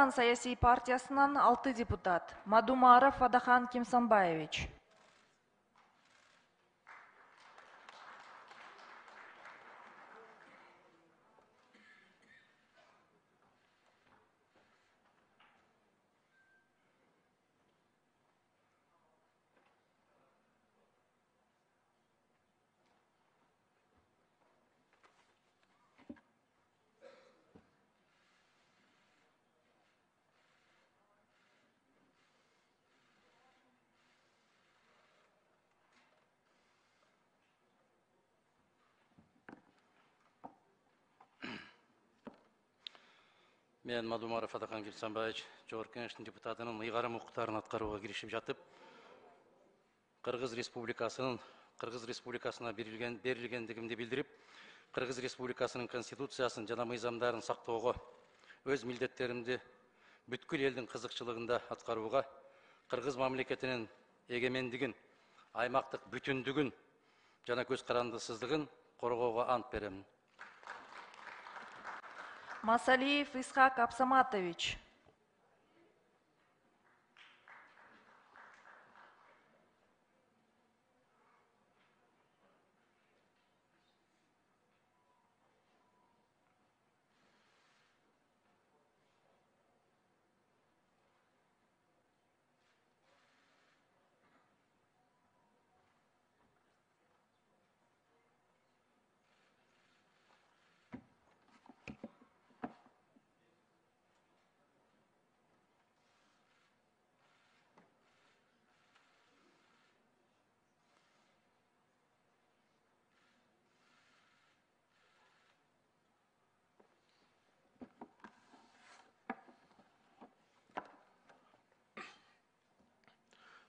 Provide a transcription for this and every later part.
Кыргызстан саясий партиясынан 6 депутат. Мадумаров Адахан Кимсанбаевич. Мен Мадумаров Адахан Кимсанбаевич, Жогорку Кеңештин депутатынын ыйгарым укуктарын аткарууга киришип жатып, Кыргыз Республикасына берилгендигимди билдирип, Кыргыз Республикасынын Конституциясын жана мыйзамдарын сактоого, өз милдеттеримди бүткүл элдин кызыкчылыгында аткарууга, Кыргыз мамлекетинин эгемендигин, аймактык бүтүндүгүн жана көз карандысыздыгын коргоого ант беремин. Масалиев Исхак Апсаматович.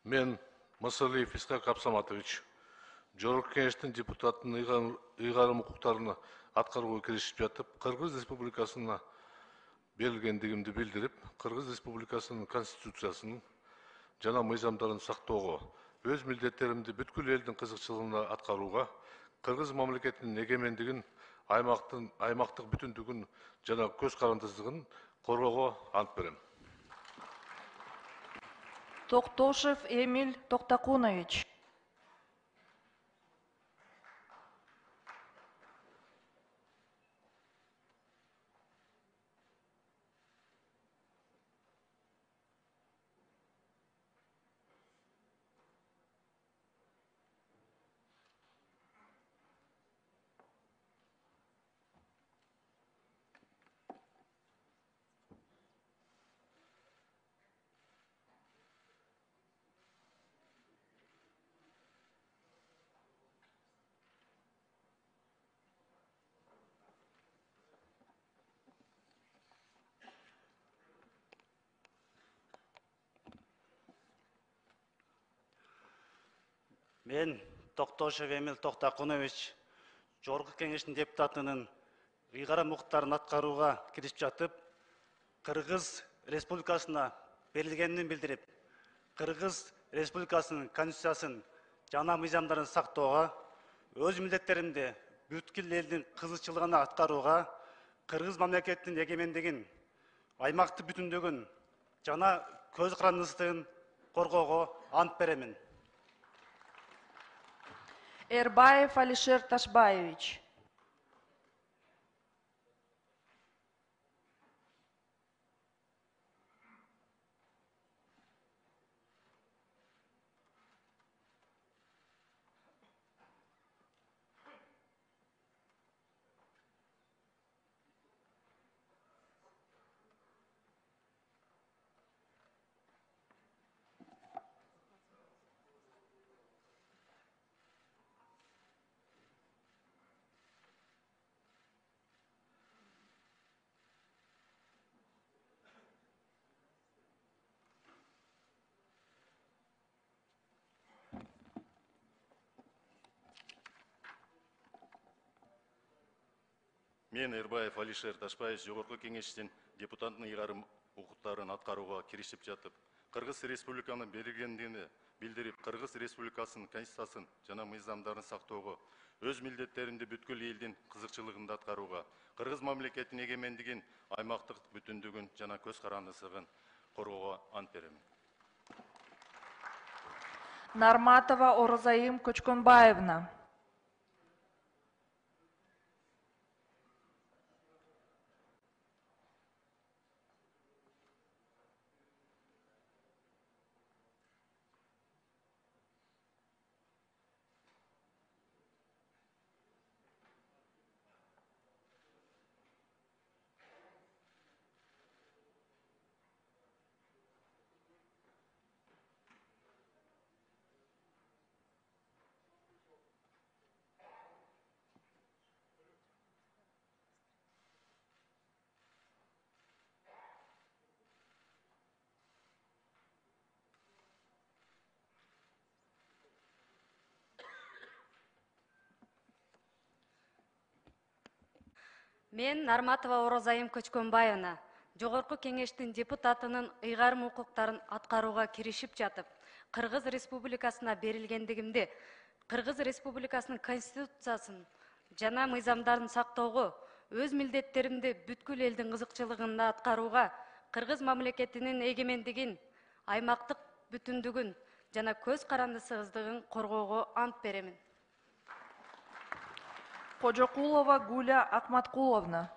Мен Масалиев Исхак Апсаматович, Жогорку Кеңештин депутатынын ыйгарым укуктарын аткарууга киришип жатып, Кыргыз Республикасына берилгендигимди билдирип, Кыргыз Республикасынын Конституциясын жана мыйзамдарын сактоого, өз милдеттеримди бүткүл элдин кызыкчылыгына аткарууга, Кыргыз мамлекетинин эгемендигин, аймактык бүтүндүгүн жана көз карандысыздыгын коргоого ант берем. Токтошев Эмиль Токтакунович. Мен Токтошев Эмиль Токтакунович, Жогорку Кеңештин депутатынын ыйгарым укуктарын аткарууга киришип жатып, Кыргыз Республикасына берилгенин билдирип, Кыргыз Республикасынын Конституциясын жана мыйзамдарын сактоого, өз милдеттеримди бүткүл элдин кызыкчылыгына аткарууга, Кыргыз мамлекетинин эгемендигин, аймактык бүтүндүгүн жана көз карандысыздыгын коргоого ант беремин. Эрбаев Алишер Ташбаевич. Мен Эрбаев Алишер Ташбаевич, Жогорку Кеңештин депутатынын ыйгарым укуктарын аткарууга киришип жатып, Кыргыз Республиканын берилгендигин билдирип, Кыргыз Республикасынын Конституциясын жана мыйзамдарын сактоого, өз милдеттеринди бүткүл элдин кызыкчылыгында аткарууга, кыргыз мамлекетинин эгемендигин, аймактык бүтүндүгүн жана көз карандысыгын коргоого ант беремин. Нарматова Оразайым Көчкөнбаевна. Мен Нарматова Оразайым Көчкөнбаевна, Жогорку Кеңештин депутатынын ыйгарым укуктарын аткарууга киришип жатып, Кыргыз Республикасына берилгендигимди, Кыргыз Республикасынын Конституциясын жана мыйзамдарын сактоого, өз милдеттеримди бүткүл элдин кызыкчылыгында аткарууга, Кыргыз мамлекетинин эгемендигин, аймактык бүтүндүгүн жана көз карандысыздыгын коргоого ант беремин. Кожокулова Гуля Акматкуловна.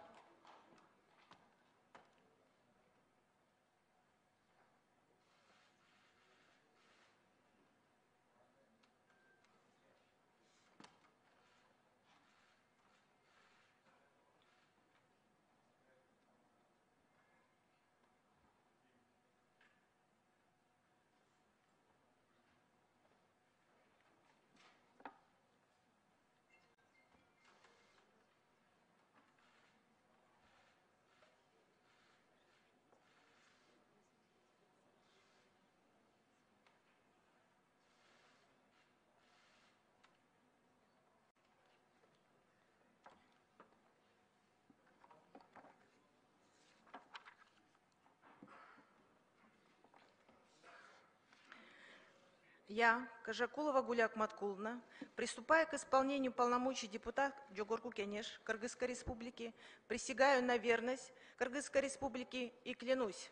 Я, Кожокулова Гуля Акматкуловна, приступая к исполнению полномочий депутата Жогорку Кенеш Кыргызской Республики, присягаю на верность Кыргызской Республике и клянусь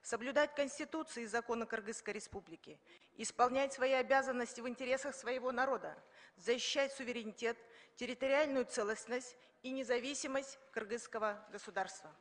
соблюдать Конституцию и законы Кыргызской Республики, исполнять свои обязанности в интересах своего народа, защищать суверенитет, территориальную целостность и независимость кыргызского государства.